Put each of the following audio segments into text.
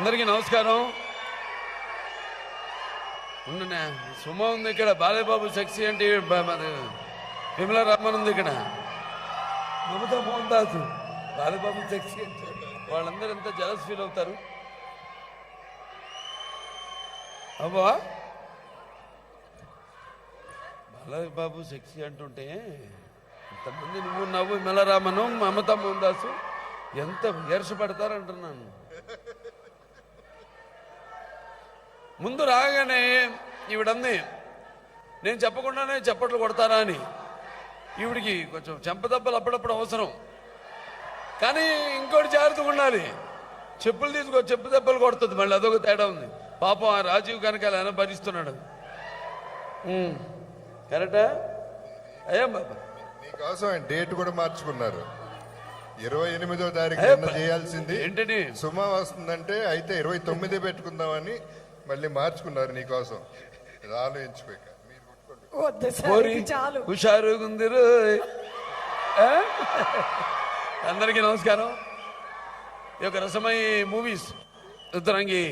అందరికీ నమస్కారం. ఉన్న సుమ ఉంది ఇక్కడ, బాలేబాబు సెక్సీ అంటే విమలా రామన్ ఉంది ఇక్కడ, మమతా మోహన్ దాస్, బాలేబాబు సెక్సీ అంటే వాళ్ళందరూ ఎంత జలస్ ఫీల్ అవుతారు. అబ్బా బాలబాబు సెక్సీ అంటుంటే ఇంతమంది నువ్వు నవ్వు విమలా రామను మమతా మోహన్ దాసు ఎంత ఏర్షపడతారంటున్నాను. ముందు రాగానే ఈవిడంది నేను చెప్పకుండానే చప్పట్లు కొడతానా అని. ఈవిడికి కొంచెం చెంపదెబ్బలు అప్పుడప్పుడు అవసరం, కానీ ఇంకోటి జాగ్రత్తగా ఉండాలి. చెప్పులు తీసుకో, చెప్పు దెబ్బలు కొడుతుంది, మళ్ళీ అదొక తేడా ఉంది. పాపం ఆ రాజీవ్ కనకాల ఆయన భరిస్తున్నాడు. కరెక్టా అయ్యా బాబా? మీకోసం ఆయన డేట్ కూడా మార్చుకున్నారు. 28వ తారీఖు చేయాల్సింది ఏంటండి, సుమ వస్తుందంటే అయితే 29 పెట్టుకుందామని మళ్ళీ మార్చుకున్నారు నీకోసం. ఆలోచించుకోక హుషారుగుందిరు. అందరికీ నమస్కారం. ఈ యొక్క రసమై మూవీస్ ఉత్తరంగి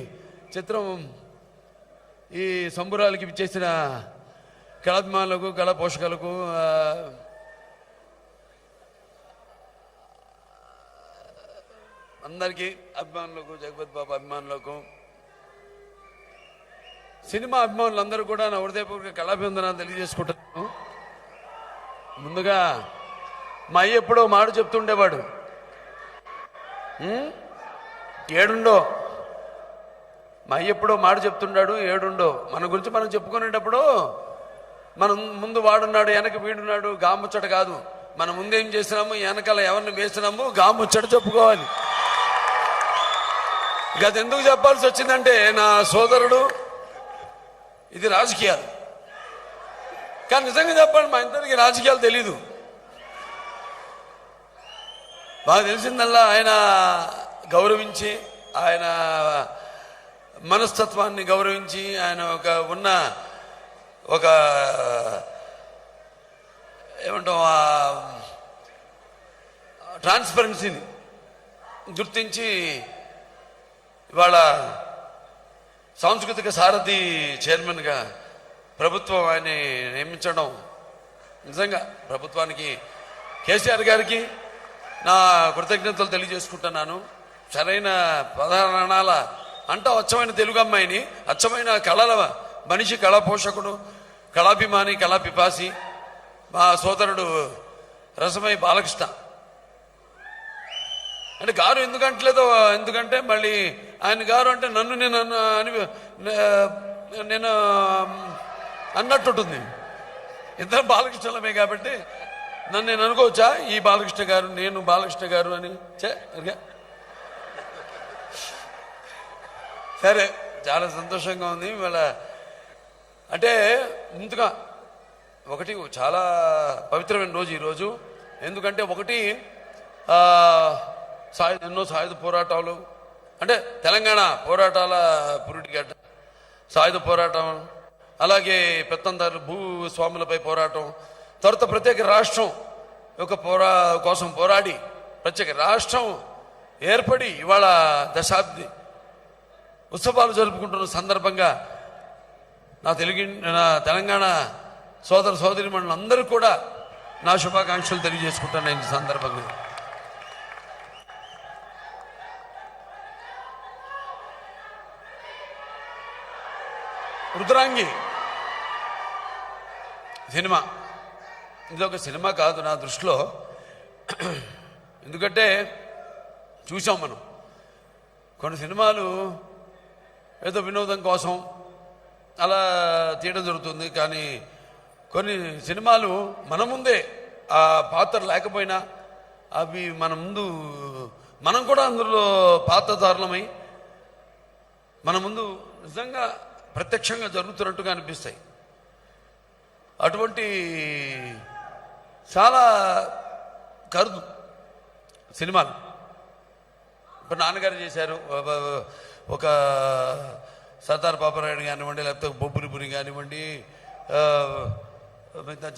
చిత్రం ఈ సంబురాలకి ఇచ్చేసిన కళాభిమానులకు, కళా పోషకులకు, అందరికీ అభిమానులకు, జగపతి బాబు అభిమానులకు, సినిమా అభిమానులందరూ కూడా నా హృదయపూర్వక కళాభివందనాలు తెలియజేసుకుంటున్నాను. ముందుగా మా అయ్య ఎప్పుడో మాట చెప్తుండేవాడు, ఏడుండో. మా అయ్య ఎప్పుడో మాట చెప్తుండాడు, ఏడుండో. మన గురించి మనం చెప్పుకునేటప్పుడు మనం ముందు వాడున్నాడు, వెనక వీడున్నాడు, గాముచ్చట కాదు. మనం ముందేం చేసినాము, వెనకాల ఎవరిని వేసినాము, గాముచ్చట చెప్పుకోవాలి. గత ఎందుకు చెప్పాల్సి వచ్చిందంటే, నా సోదరుడు, ఇది రాజకీయాలు. కానీ నిజంగా చెప్పండి, మా ఇద్దరికి రాజకీయాలు తెలీదు. బాగా తెలిసిందల్లా ఆయన గౌరవించి, ఆయన మనస్తత్వాన్ని గౌరవించి, ఆయన ఉన్న ఒక ఏమంటాం ట్రాన్స్పరెన్సీని గుర్తించి ఇవాళ సాంస్కృతిక సారథి చైర్మన్గా ప్రభుత్వం ఆయన్ని నియమించడం నిజంగా ప్రభుత్వానికి, కేసీఆర్ గారికి నా కృతజ్ఞతలు తెలియజేసుకుంటున్నాను. సరైన పదనాల అంటూ అచ్చమైన తెలుగు అమ్మాయిని, అచ్చమైన కళల మనిషి, కళా పోషకుడు, కళాభిమాని, కళా పిపాసి మా సోదరుడు రసమై బాలకృష్ణ. అంటే గారు ఎందుకంటలేదో, ఎందుకంటే మళ్ళీ ఆయన గారు అంటే నన్ను నేను అన్నట్టుంటుంది. ఇద్దరు బాలకృష్ణలమే కాబట్టి నన్ను నేను అనుకోవచ్చా, ఈ బాలకృష్ణ గారు, నేను బాలకృష్ణ గారు అని. సరే, చాలా సంతోషంగా ఉంది ఇవాళ. అంటే ముందుగా ఒకటి చాలా పవిత్రమైన రోజు ఈరోజు. ఎందుకంటే ఒకటి ఎన్నో సాయుధ పోరాటాలు, అంటే తెలంగాణ పోరాటాల పురిటిగడ్డ, సాయుధ పోరాటం, అలాగే పెత్తందారులు భూస్వాములపై పోరాటం, తర్వాత ప్రత్యేక రాష్ట్రం యొక్క కోసం పోరాడి ప్రత్యేక రాష్ట్రం ఏర్పడి ఇవాళ దశాబ్ది ఉత్సవాలు జరుపుకుంటున్న సందర్భంగా నా తెలంగాణ సోదర సోదరీమణులు అందరూ కూడా నా శుభాకాంక్షలు తెలియజేసుకుంటాను. ఈ సందర్భంగా రుద్రాంగి సినిమా, ఇది ఒక సినిమా కాదు నా దృష్టిలో. ఎందుకంటే చూసాం మనం కొన్ని సినిమాలు ఏదో వినోదం కోసం అలా తీయడం జరుగుతుంది, కానీ కొన్ని సినిమాలు మన ముందే ఆ పాత్ర లేకపోయినా అవి మన ముందు, మనం కూడా అందులో పాత్రధారులమై మన ముందు నిజంగా ప్రత్యక్షంగా జరుగుతున్నట్టుగా అనిపిస్తాయి. అటువంటి చాలా కరుదు సినిమాలు. ఇప్పుడు నాన్నగారు చేశారు, ఒక సర్దార్ పాపరాయుడు కానివ్వండి, లేకపోతే బొబ్బులిపురి కానివ్వండి,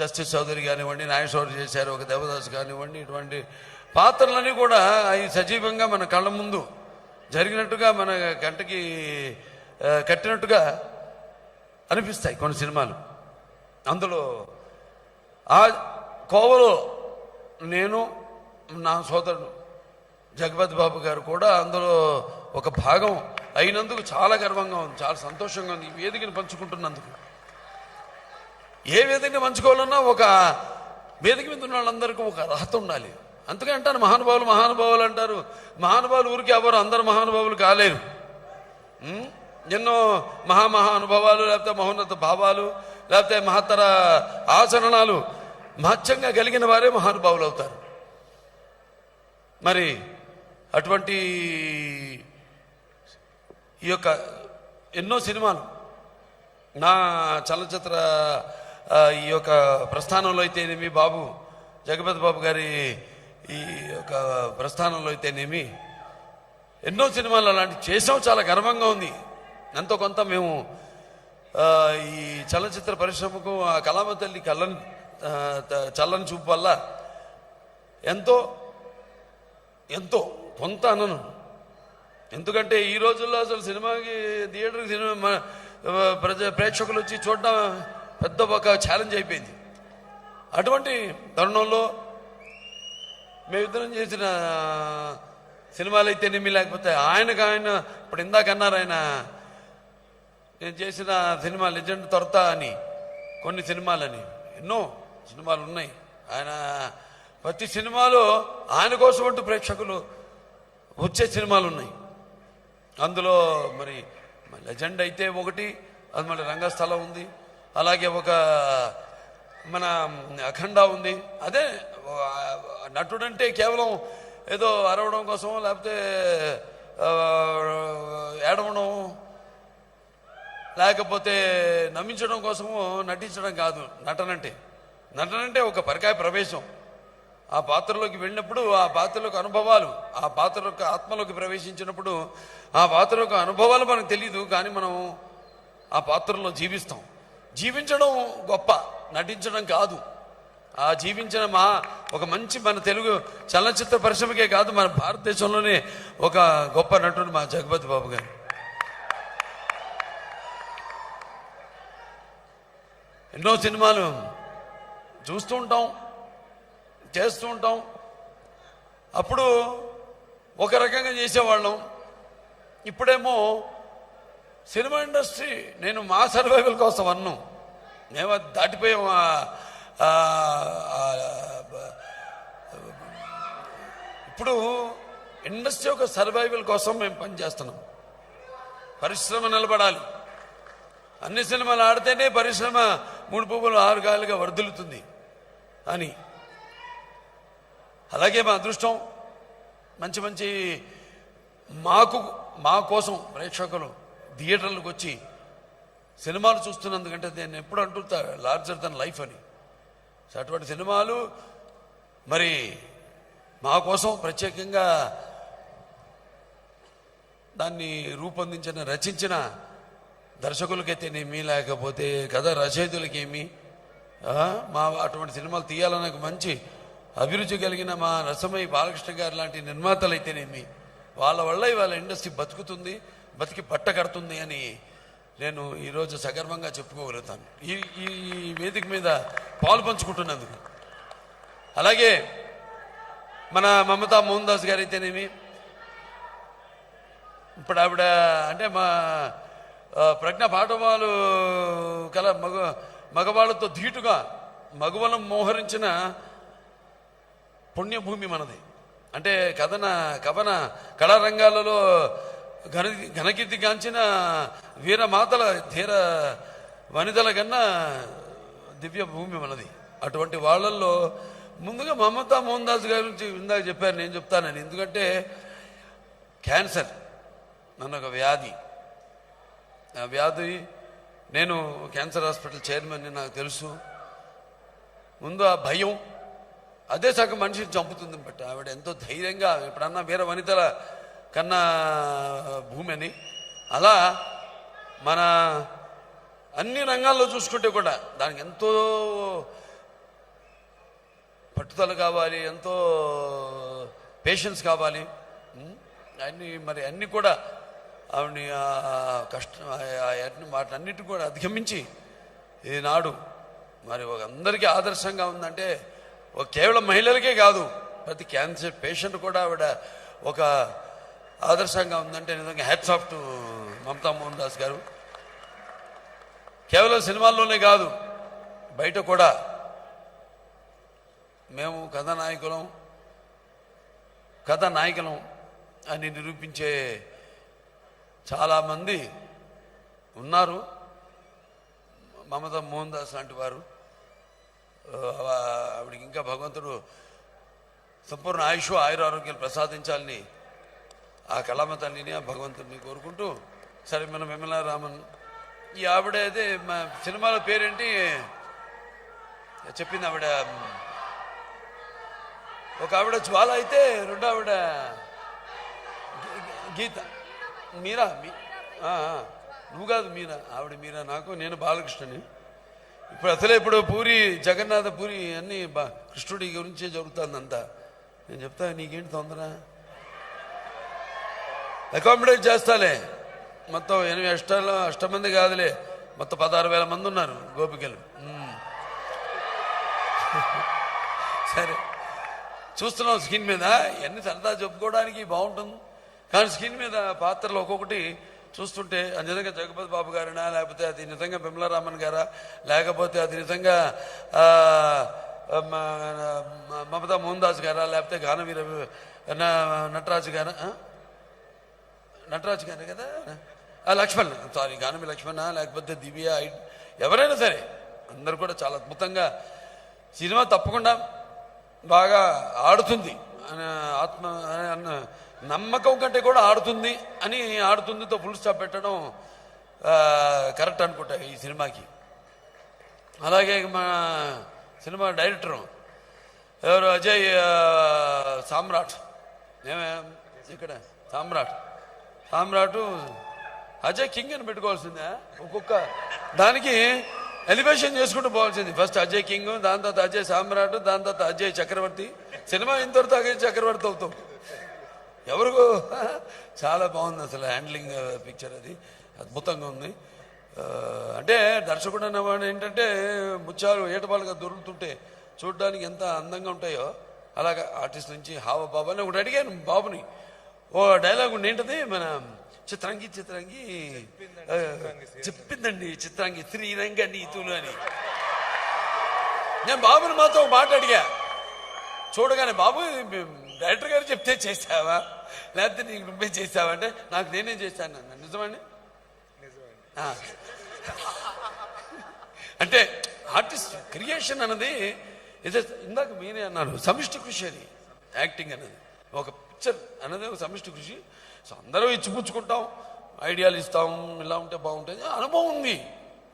జస్టిస్ చౌదరి కానివ్వండి, నాగేశ్వరరావు చేశారు, ఒక దేవదాస్ కానివ్వండి. ఇటువంటి పాత్రలన్నీ కూడా అవి సజీవంగా మన కళ్ళ ముందు జరిగినట్టుగా మన కంటకి కట్టినట్టుగా అనిపిస్తాయి కొన్ని సినిమాలు. అందులో ఆ కోవలో నేను, నా సోదరుడు జగపతి బాబు గారు కూడా అందులో ఒక భాగం అయినందుకు చాలా గర్వంగా ఉంది, చాలా సంతోషంగా ఉంది. ఈ వేదికను పంచుకుంటున్నందుకు. ఏ వేదికని పంచుకోవాలన్నా ఒక వేదిక మీద ఉన్న వాళ్ళందరికీ ఒక అర్హత ఉండాలి. అందుకే అంటారు మహానుభావులు మహానుభావులు అంటారు. మహానుభావులు ఊరికి ఎవరు అందరు మహానుభావులు కాలేరు. ఎన్నో మహానుభావాలు, లేకపోతే మహోన్నత భావాలు, లేకపోతే మహత్తర ఆచరణాలు మహత్యంగా కలిగిన వారే మహానుభావులు అవుతారు. మరి అటువంటి ఈ యొక్క ఎన్నో సినిమాలు నా చలనచిత్ర ఈ యొక్క ప్రస్థానంలో అయితేనేమి, బాబు జగపతి బాబు గారి ఈ యొక్క ప్రస్థానంలో అయితేనేమి ఎన్నో సినిమాలు అలాంటి చేసాం. చాలా గర్వంగా ఉంది. ఎంతో కొంత మేము ఈ చలనచిత్ర పరిశ్రమకు ఆ కళామ తల్లి చల్లని చూపు వల్ల ఎంతో ఎంతో కొంత అనను. ఎందుకంటే ఈ రోజుల్లో అసలు సినిమాకి థియేటర్కి సినిమా ప్రేక్షకులు వచ్చి చూడడం పెద్ద ఒక ఛాలెంజ్ అయిపోయింది. అటువంటి తరుణంలో మేమిద్దరం చేసిన సినిమాలు అయితేనేమి, లేకపోతే ఆయన ఇప్పుడు ఇందాక అన్నారు ఆయన, నేను చేసిన సినిమా లెజెండ్ తొరత అని కొన్ని సినిమాలని, ఎన్నో సినిమాలు ఉన్నాయి. ఆయన ప్రతి సినిమాలో ఆయన కోసం అంటూ ప్రేక్షకులు వచ్చే సినిమాలు ఉన్నాయి. అందులో మరి లెజెండ్ అయితే ఒకటి, అది మళ్ళీ రంగస్థలం ఉంది, అలాగే ఒక మన అఖండ ఉంది. అదే నటుడంటే కేవలం ఏదో అరవడం కోసం, లేకపోతే ఏడవడం, లేకపోతే నమ్మించడం కోసము నటించడం కాదు నటనంటే ఒక పరకాయ ప్రవేశం. ఆ పాత్రలోకి వెళ్ళినప్పుడు ఆ పాత్రలోకి అనుభవాలు, ఆ పాత్ర యొక్క ఆత్మలోకి ప్రవేశించినప్పుడు ఆ పాత్ర యొక్క అనుభవాలు మనకు తెలియదు, కానీ మనం ఆ పాత్రలో జీవిస్తాం. జీవించడం గొప్ప, నటించడం కాదు. ఆ జీవించిన ఒక మంచి మన తెలుగు చలనచిత్ర పరిశ్రమకే కాదు, మన భారతదేశంలోనే ఒక గొప్ప నటుడు మా జగపతి బాబు గారు. ఎన్నో సినిమాలు చూస్తూ ఉంటాం, చేస్తూ ఉంటాం. అప్పుడు ఒక రకంగా చేసేవాళ్ళం. ఇప్పుడేమో సినిమా ఇండస్ట్రీ, నేను మా సర్వైవల్ కోసం అన్నాం, మేము దాటిపోయాం. ఇప్పుడు ఇండస్ట్రీ యొక్క సర్వైవల్ కోసం మేము పనిచేస్తున్నాం. పరిశ్రమ నిలబడాలి. అన్ని సినిమాలు ఆడితేనే పరిశ్రమ 3 పువ్వులు 6 కాయలుగా వర్ధిల్లుతుంది అని. అలాగే మా అదృష్టం, మంచి మంచి మా కోసం ప్రేక్షకులు థియేటర్లకు వచ్చి సినిమాలు చూస్తున్నందుకంటే నేను ఎప్పుడు అంటుంటా లార్జర్ దెన్ లైఫ్ అని. అటువంటి సినిమాలు మరి మా కోసం ప్రత్యేకంగా దాన్ని రూపొందించిన, రచించిన దర్శకులకైతేనేమి, లేకపోతే కథ రచయితులకేమి, అటువంటి సినిమాలు తీయాలన్న మంచి అభిరుచి కలిగిన మా రసమయ్య బాలకృష్ణ గారు లాంటి నిర్మాతలు అయితేనేమి, వాళ్ళ వల్ల ఇవాళ ఇండస్ట్రీ బతుకుతుంది, బతికి పట్ట కడుతుంది అని నేను ఈరోజు సగర్వంగా చెప్పుకోగలుగుతాను ఈ వేదిక మీద పాలు పంచుకుంటున్నందుకు. అలాగే మన మమతా మోహన్ దాస్ గారు అయితేనేమి, ఇప్పుడు ఆవిడ అంటే మా ప్రజ్ఞ పాఠవాలు కల మగవాళ్ళతో ధీటుగా మగవలం మోహరించిన పుణ్యభూమి మనది. అంటే కవన కళారంగాలలో ఘనకీర్తిగాంచిన వీరమాతల ధీర వనితల కన్నా దివ్య భూమి మనది. అటువంటి వాళ్ళల్లో ముందుగా మమతా మోహన్ దాస్ గారి గురించి ఇందాక చెప్పారు, నేను చెప్తానని. ఎందుకంటే క్యాన్సర్ నన్ను ఒక వ్యాధి, ఆ వ్యాధి, నేను క్యాన్సర్ హాస్పిటల్ చైర్మన్, నాకు తెలుసు. ముందు ఆ భయం అదే సగం మనిషిని చంపుతుంది. బట్ ఆవిడ ఎంతో ధైర్యంగా, ఎప్పుడన్నా వీర వనితల కన్నా భూమి అని, అలా మన అన్ని రంగాల్లో చూసుకుంటే కూడా దానికి ఎంతో పట్టుదల కావాలి, ఎంతో పేషెన్స్ కావాలి. అన్నీ కూడా ఆవిడని కష్టం వాటన్నిటిని కూడా అధిగమించి ఈనాడు మరి అందరికీ ఆదర్శంగా ఉందంటే కేవలం మహిళలకే కాదు, ప్రతి క్యాన్సర్ పేషెంట్ కూడా ఆవిడ ఒక ఆదర్శంగా ఉందంటే నిజంగా hats off to Mamata Mohan Das గారు. కేవలం సినిమాల్లోనే కాదు, బయట కూడా మేము కథానాయకులం అని నిరూపించే చాలామంది ఉన్నారు. మమతా మోహన్ దాస్ లాంటి వారు, ఆవిడికి ఇంకా భగవంతుడు సంపూర్ణ ఆయురారోగ్యాలు ప్రసాదించాలని ఆ కళామ తల్లిని ఆ భగవంతుడిని కోరుకుంటూ, సరే మన విమలా రామన్ ఈ ఆవిడ అయితే మా సినిమాల పేరేంటి చెప్పింది ఆవిడ, ఒక ఆవిడ జ్వాల అయితే రెండో ఆవిడ గీత, మీరా నువ్వు కాదు మీరా, ఆవిడ మీరా, నేను బాలకృష్ణని. ఇప్పుడు పూరి జగన్నాథ పూరి అన్నీ కృష్ణుడి గురించే జరుగుతుందంతా. నేను చెప్తా, నీకేంటి తొందర, అకామిడేట్ చేస్తాలే. మొత్తం 8 మంది కాదులే, మొత్తం 16,000 మంది ఉన్నారు గోపికలు. సరే చూస్తున్నాం స్క్రీన్ మీద, ఇవన్నీ సరదా చెప్పుకోవడానికి బాగుంటుంది, కానీ స్క్రీన్ మీద పాత్రలు ఒక్కొక్కటి చూస్తుంటే అది నిజంగా జగపతి బాబు గారినా, లేకపోతే అది నిజంగా బిమలా రామన్ గారా, లేకపోతే అది నిజంగా మమతా మోహన్ దాస్ గారా, లేకపోతే గానవీర నటరాజు గారు కదా, లక్ష్మణ్, సారీ గానవి లక్ష్మణ, లేకపోతే దివ్య, ఎవరైనా సరే అందరు కూడా చాలా అద్భుతంగా సినిమా తప్పకుండా బాగా ఆడుతుంది అని అన్న నమ్మకం కంటే కూడా ఆడుతుందితో ఫుల్ స్టాప్ పెట్టడం కరెక్ట్ అనుకుంటా ఈ సినిమాకి. అలాగే మన సినిమా డైరెక్టరు ఎవరు, అజయ్ సామ్రాట్, ఇక్కడ సామ్రాట్ అజయ్ కింగ్ అని పెట్టుకోవాల్సిందే, ఒక్కొక్క దానికి ఎలివేషన్ చేసుకుంటూ పోవాల్సింది. ఫస్ట్ అజయ్ కింగ్, దాని తర్వాత అజయ్ సామ్రాట్, దాని తర్వాత అజయ్ చక్రవర్తి. సినిమా ఇంతవరకు అజయ్ చక్రవర్తి అవుతాం. ఎవరికో చాలా బాగుంది అసలు హ్యాండ్లింగ్ పిక్చర్, అది అద్భుతంగా ఉంది. అంటే దర్శకుడు అన్నవాడు ఏంటంటే ముత్యాలు ఏటపాలుగా దొరుకుతుంటే చూడడానికి ఎంత అందంగా ఉంటాయో అలాగా ఆర్టిస్ట్ నుంచి హావబాబు అని ఒకటి అడిగాను బాబుని, ఓ డైలాగ్ ఉండి ఏంటది, మన చిత్రాంగి చెప్పిందండి, చిత్రాంగి శ్రీరంగ నీతులు అని. నేను బాబుని మాతో ఒక మాట అడిగా, చూడగానే బాబు డైరెక్టర్ గారు చెప్తే చేసావా, లేకపోతే నీకు నువ్వే చేసావా అంటే, నాకు నేనే చేశాను అన్న. నిజమండి, అంటే ఆర్టిస్ట్ క్రియేషన్ అన్నది ఇదే, ఇందాక మీరే అన్నారు సమిష్టి కృషి, అది యాక్టింగ్ అనేది ఒక పిక్చర్ అనేది ఒక సమిష్టి కృషి. సో అందరూ ఇచ్చిపుచ్చుకుంటాం, ఐడియాలు ఇస్తాం, ఇలా ఉంటే బాగుంటుంది, అనుభవం ఉంది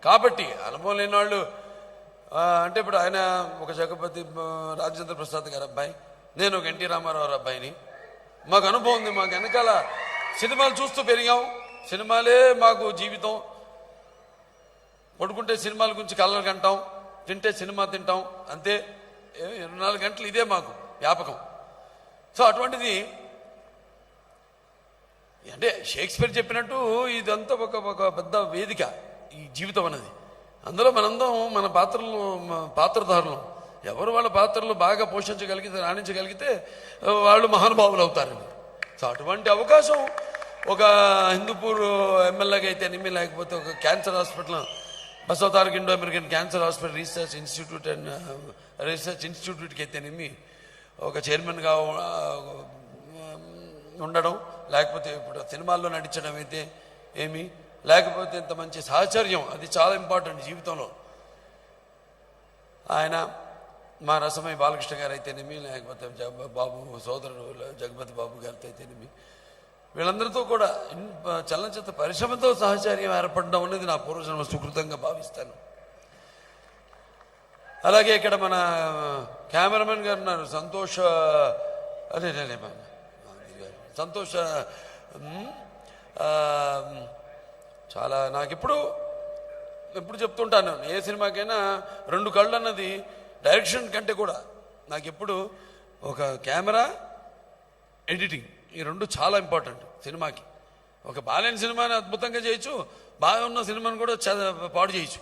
కాబట్టి. అనుభవం లేని వాళ్ళు అంటే ఇప్పుడు ఆయన ఒక జగపతి రాజేంద్ర ప్రసాద్ గారి అబ్బాయి, నేను ఒక ఎన్టీ రామారావు అబ్బాయిని, మాకు అనుభవం ఉంది, మాకు వెనకాల సినిమాలు చూస్తూ పెరిగాం, సినిమాలే మాకు జీవితం. పడుకుంటే సినిమాల గురించి కళ్ళలు కంటాం, తింటే సినిమా తింటాం, అంతే. 24 గంటలు ఇదే మాకు వ్యాపకం. సో అటువంటిది అంటే షేక్స్పియర్ చెప్పినట్టు ఇదంతా ఒక పెద్ద వేదిక ఈ జీవితం అనేది. అందులో మనందరం మన పాత్రధారులు, ఎవరు వాళ్ళ పాత్రలు బాగా పోషించగలిగితే, రాణించగలిగితే వాళ్ళు మహానుభావులు అవుతారండి. సో అటువంటి అవకాశం ఒక హిందూపూర్ ఎమ్మెల్యేగా అయితేనేమి, లేకపోతే ఒక cancer hospital, Basavataraka Indo American cancer hospital research ఇన్స్టిట్యూట్కి అయితేనేమి ఒక చైర్మన్గా ఉండడం, లేకపోతే ఇప్పుడు సినిమాల్లో నటించడం అయితే ఏమి, లేకపోతే ఇంత మంచి సాహచర్యం, అది చాలా ఇంపార్టెంట్ జీవితంలో. ఆయన మా రసమై బాలకృష్ణ గారు అయితేనేమి, లేకపోతే బాబు సోదరుడు జగపతి బాబు గారితో అయితేనేమి, వీళ్ళందరితో కూడా చలనచిత్ర పరిశ్రమతో సహచర్యం ఏర్పడడం అనేది నా పూర్వజన్మ సుకృతంగా భావిస్తాను. అలాగే ఇక్కడ మన కెమెరామెన్ గారు ఉన్నారు, సంతోష చాలా నాకు ఎప్పుడు చెప్తుంటాను, ఏ సినిమాకైనా 2 కళ్ళు అన్నది డైరెక్షన్ కంటే కూడా నాకు ఎప్పుడు ఒక కెమెరా ఎడిటింగ్, ఈ రెండు చాలా ఇంపార్టెంట్ సినిమాకి. ఒక బాలేని సినిమాని అద్భుతంగా చేయొచ్చు, బాగా ఉన్న సినిమాని కూడా పాడు చేయొచ్చు.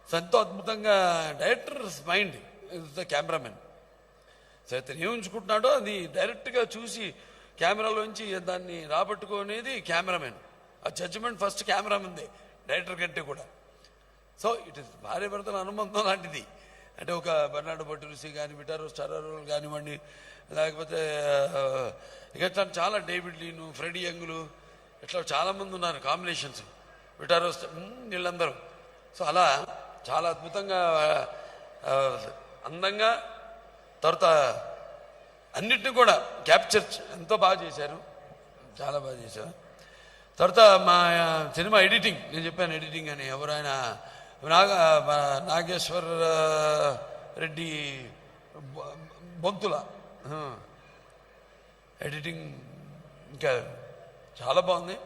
సో ఎంతో అద్భుతంగా directors mind is the cameraman. So ఇతను ఏం ఉంచుకుంటున్నాడో అది డైరెక్ట్గా చూసి కెమెరాలోంచి దాన్ని రాబట్టుకునేది కెమెరామెన్. ఆ జడ్జిమెంట్ ఫస్ట్ కెమెరామెన్దే, డైరెక్టర్ కంటే కూడా. సో ఇట్ ఇస్ భార్య భర్తల అనుబంధం లాంటిది. అంటే ఒక బర్నార్డో బర్టలుసి కానీ, విటారో స్టారారో కానివ్వండి, లేకపోతే ఇట్లా చాలా డేవిడ్ లీను, ఫ్రెడీ యంగులు, ఇట్లా చాలామంది ఉన్నారు కాంబినేషన్స్, విటారో వీళ్ళందరూ. సో అలా చాలా అద్భుతంగా అందంగా తర్వాత అన్నిటిని కూడా క్యాప్చర్ ఎంతో బాగా చేశారు, చాలా బాగా చేశారు. తర్వాత మా సినిమా ఎడిటింగ్, నేను చెప్పాను ఎడిటింగ్ అని. ఎవరైనా నాగేశ్వర రెడ్డి బొంతుల ఎడిటింగ్ ఇంకా చాలా బాగుంది.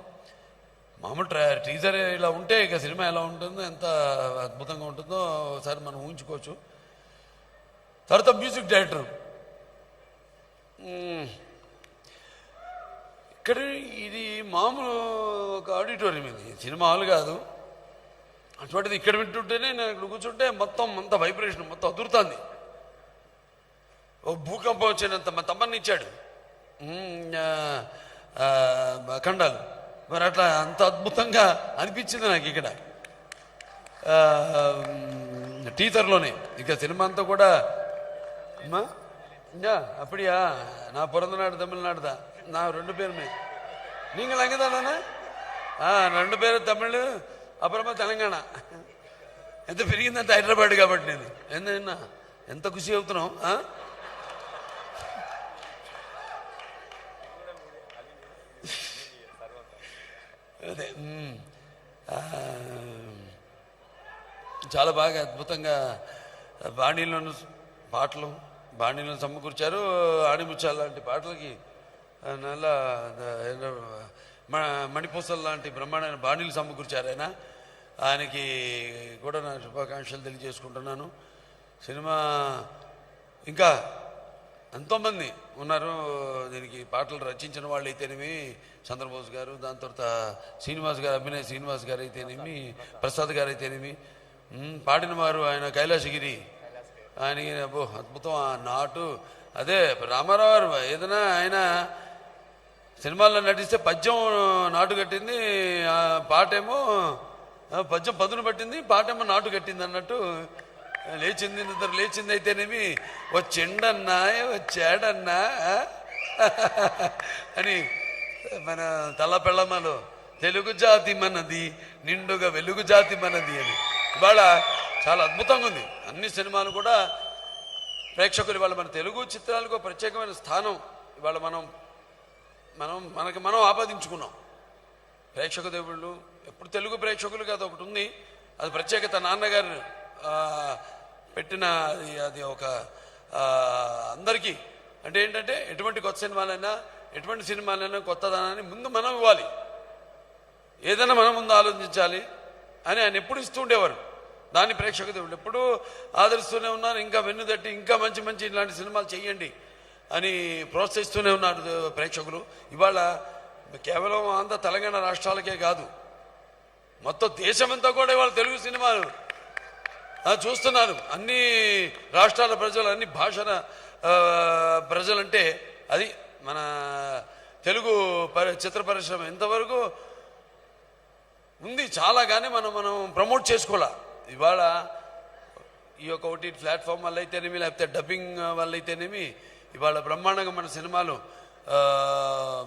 మామూలు టీజర్ ఇలా ఉంటే ఇక సినిమా ఎలా ఉంటుందో, ఎంత అద్భుతంగా ఉంటుందో ఒకసారి మనం ఊహించుకోవచ్చు. తర్వాత మ్యూజిక్ డైరెక్టర్ ఇక్కడ, ఇది మామూలు ఒక ఆడిటోరియం, ఇది సినిమా హాల్ కాదు. అటువంటిది ఇక్కడ వింటుంటేనే నేను ఇక్కడ కూర్చుంటే మొత్తం అంత వైబ్రేషన్ మొత్తం అదురుతుంది. ఓ భూకంపం వచ్చినంత మా తమ్మని ఇచ్చాడు ఖండాలు. మరి అట్లా అంత అద్భుతంగా అనిపించింది నాకు ఇక్కడ టీజర్లోనే. ఇక సినిమా అంతా కూడా అమ్మా ఇంకా அப்படியா, நான் பிறந்த நாடு தமிழ்நாடு தான், நான் 2 பேருமே. நீங்கள் அங்கே தானே? 2 பேரும் தமிழ், అప్పుడమ్మా తెలంగాణ. ఎంత పెరిగిందంటే హైదరాబాద్ కాబట్టి నేను ఏందన్నా ఎంత ఖుషి అవుతున్నాం. అదే చాలా బాగా అద్భుతంగా బాణీలను పాటలు బాణీలను సమకూర్చారు. ఆణిముత్యాల లాంటి పాటలకి నల్ల మణిపూసలు లాంటి బ్రహ్మాండమైన బాణీలు సమకూర్చారు ఆయన. ఆయనకి కూడా నా శుభాకాంక్షలు తెలియజేసుకుంటున్నాను. సినిమా ఇంకా ఎంతోమంది ఉన్నారు దీనికి పాటలు రచించిన వాళ్ళు అయితేనేమి, చంద్రబోస్ గారు, దాని తర్వాత శ్రీనివాస్ గారు, అభినయ్ శ్రీనివాస్ గారు అయితేనేమి, ప్రసాద్ గారు అయితేనేమి, పాడిన వారు ఆయన కైలాసగిరి, ఆయనకి అబ్బో అద్భుతం ఆ నాటు. అదే రామారావు గారు ఏదైనా ఆయన సినిమాల్లో నటిస్తే పద్యం నాటు కట్టింది, పాటేమో పద్యం పదును పట్టింది, పాటేమో నాటు కట్టింది అన్నట్టు. లేచింది నిద్ర లేచింది అయితేనేమి, వచ్చిండన్నా వచ్చాడన్నా అని మన తలపెళ్ళమలో తెలుగు జాతి మనది, నిండుగా వెలుగు జాతి మనది అని. ఇవాళ చాలా అద్భుతంగా ఉంది. అన్ని సినిమాలు కూడా ప్రేక్షకులు ఇవాళ మన తెలుగు చిత్రాలకు ప్రత్యేకమైన స్థానం ఇవాళ మనకి మనం ఆపాదించుకున్నాం. ప్రేక్షక దేవుళ్ళు ఎప్పుడు తెలుగు ప్రేక్షకులు కాదు, ఒకటి ఉంది, అది ప్రత్యేకత. నాన్నగారు పెట్టిన అది ఒక అందరికీ అంటే ఏంటంటే ఎటువంటి కొత్త సినిమాలైనా ఎటువంటి సినిమాలైనా కొత్తదనాన్ని ముందు మనం ఇవ్వాలి, ఏదైనా మనం ముందు ఆలోచించాలి అని ఆయన ఎప్పుడు ఇస్తూ ఉండేవారు. దాన్ని ప్రేక్షక దేవుళ్ళు ఎప్పుడూ ఆదరిస్తూనే ఉన్నారు. ఇంకా వెన్నుదట్టి ఇంకా మంచి మంచి ఇలాంటి సినిమాలు చెయ్యండి అని ప్రోత్సహిస్తూనే ఉన్నారు ప్రేక్షకులు. ఇవాళ కేవలం ఆంధ్ర తెలంగాణ రాష్ట్రాలకే కాదు, మొత్తం దేశమంతా కూడా ఇవాళ తెలుగు సినిమాలు చూస్తున్నారు. అన్ని రాష్ట్రాల ప్రజలు, అన్ని భాషల ప్రజలంటే అది మన తెలుగు చిత్ర పరిశ్రమ ఎంతవరకు ఉంది చాలా, కానీ మనం ప్రమోట్ చేసుకోవాలా. ఇవాళ ఈ యొక్క OTT ప్లాట్ఫామ్ వల్ల అయితేనేమి, లేకపోతే డబ్బింగ్ వల్ల అయితేనేమి ఇవాళ బ్రహ్మాండంగా మన సినిమాలు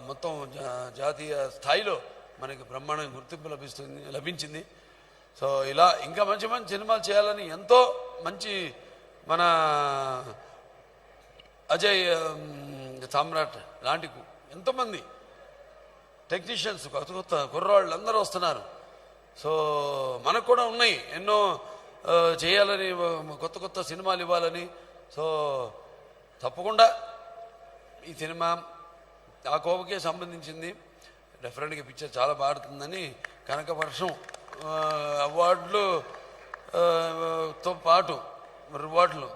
మొత్తం జాతీయ స్థాయిలో మనకి బ్రహ్మాండంగా గుర్తింపు లభించింది. సో ఇలా ఇంకా మంచి మంచి సినిమాలు చేయాలని ఎంతో మంచి మన అజయ్ సామ్రాట్ లాంటి ఎంతోమంది టెక్నీషియన్స్ కొత్త కొత్త కుర్రాళ్ళు అందరూ వస్తున్నారు. సో మనకు కూడా ఉన్నాయి ఎన్నో చేయాలని, కొత్త కొత్త సినిమాలు ఇవ్వాలని. సో తప్పకుండా ఈ సినిమా ఆ కోవకే సంబంధించింది. డెఫినెట్గా పిక్చర్ చాలా బాగుంటుందని కనకవర్షం అవార్డులతో పాటు రివార్డులు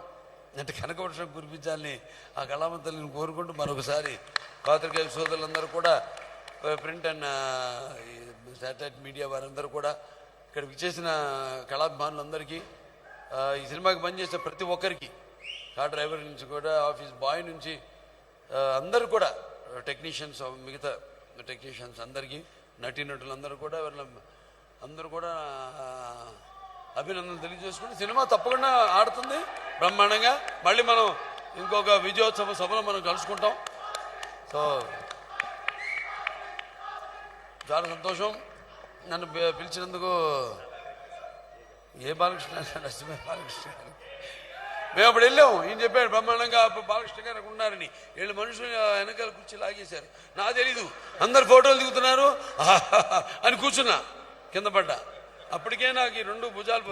అంటే కనకవర్షం కురిపించాలని ఆ కళామంతల్ని కోరుకుంటూ మరొకసారి పాత్రికేయ సోదరులందరూ కూడా ప్రింట్ అండ్ శాటిలైట్ మీడియా వారందరూ కూడా ఇక్కడ విచ్చేసిన కళాభిమానులందరికీ ఈ సినిమాకి పనిచేసే ప్రతి ఒక్కరికి కార్ డ్రైవర్ నుంచి కూడా ఆఫీస్ బాయ్ నుంచి అందరూ కూడా టెక్నీషియన్స్ మిగతా టెక్నీషియన్స్ అందరికీ నటీనటులందరూ కూడా అందరూ కూడా అభినందనలు తెలియజేసుకుని సినిమా తప్పకుండా ఆడుతుంది బ్రహ్మాండంగా. మళ్ళీ మనం ఇంకొక విజయోత్సవ సభలో మనం కలుసుకుంటాం. సో చాలా సంతోషం నన్ను పిలిచినందుకు. ఏ బాలకృష్ణ నరసింహ బాలకృష్ణ గారు మేము అప్పుడు వెళ్ళాము. ఈయన చెప్పాడు బ్రహ్మాండంగా బాలకృష్ణ గారు ఉన్నారని. వీళ్ళు మనుషులు వెనకాల కూర్చి లాగేశారు. నాకు తెలీదు, అందరు ఫోటోలు దిగుతున్నారు అని కూర్చున్నా, కింద పడ్డా. అప్పటికే నాకు ఈ 2 భుజాలు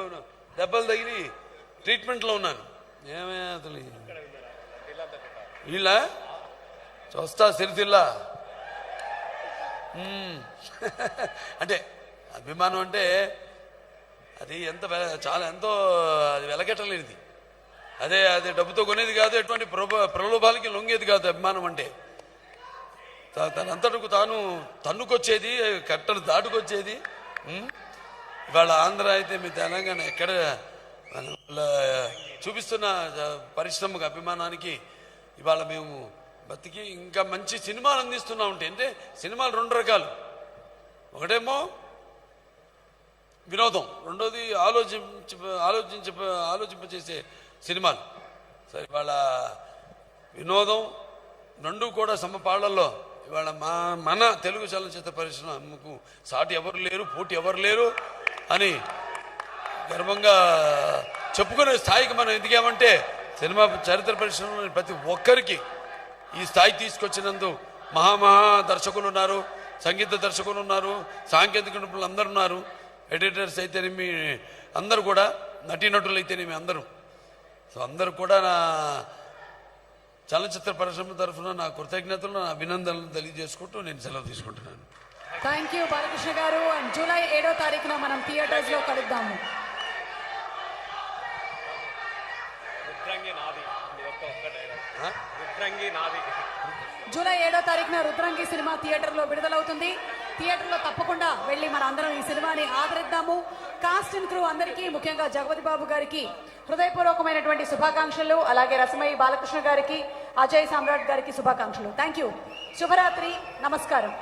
దెబ్బలు తగిలి ట్రీట్మెంట్లో ఉన్నాను. ఏమే అసలు వీళ్ళ చూస్తా సిరిసిల్లా అంటే అభిమానం అంటే అది చాలా ఎంతో అది వెలగట్టలేనిది. అదే డబ్బుతో కొనేది కాదు, ఎటువంటి ప్రలోభాలకి లొంగేది కాదు. అభిమానం అంటే తనంతటకు తాను తన్నుకొచ్చేది, కట్టను దాటుకొచ్చేది. ఇవాళ ఆంధ్ర అయితే మీ తెలంగాణ ఎక్కడ చూపిస్తున్న పరిశ్రమకు అభిమానానికి ఇవాళ మేము బతికి ఇంకా మంచి సినిమాలు అందిస్తున్నా ఉంటే. అంటే సినిమాలు 2 రకాలు, ఒకటేమో వినోదం, రెండోది ఆలోచింపచేసే సినిమాలు. సరే ఇవాళ వినోదం 2 కూడా సమపాళ్లలో ఇవాళ మన తెలుగు చలనచిత్ర పరిశ్రమకు సాటి ఎవరు లేరు, పోటీ ఎవరు లేరు అని గర్వంగా చెప్పుకునే స్థాయికి మనం ఎదిగామంటే సినిమా చరిత్ర పరిశ్రమలో ప్రతి ఒక్కరికి ఈ స్థాయి తీసుకొచ్చినందుకు మహా దర్శకులు ఉన్నారు, సంగీత దర్శకులు ఉన్నారు, సాంకేతిక నిపుణులు అందరు ఉన్నారు, ఎడిటర్స్ అయితేనేమి అందరూ కూడా, నటీనటులు అయితేనేమి అందరూ. సో అందరూ కూడా నా చలనచిత్ర పరిశ్రమ తరఫున నా కృతజ్ఞతలు, నా అభినందనలు తెలియజేసుకుంటూ నేను సెలవు తీసుకుంటున్నాను. థ్యాంక్ యూ బాలకృష్ణ గారు. అండ్ జూలై 7వ తారీఖున మనం థియేటర్స్ లో కలుద్దాము. జూలై 7వ తారీఖున రుద్రంగి సినిమా థియేటర్లో విడుదలవుతుంది. థియేటర్లో తప్పకుండా వెళ్ళి మన అందరం ఈ సినిమాని ఆదరిద్దాము. కాస్ట్ అండ్ క్రూ అందరికీ, ముఖ్యంగా జగపతి బాబు గారికి హృదయపూర్వకమైనటువంటి శుభాకాంక్షలు. అలాగే రసమయ్య బాలకృష్ణ గారికి, అజయ్ సామ్రాట్ గారికి శుభాకాంక్షలు. Thank you. శుభరాత్రి, నమస్కారం.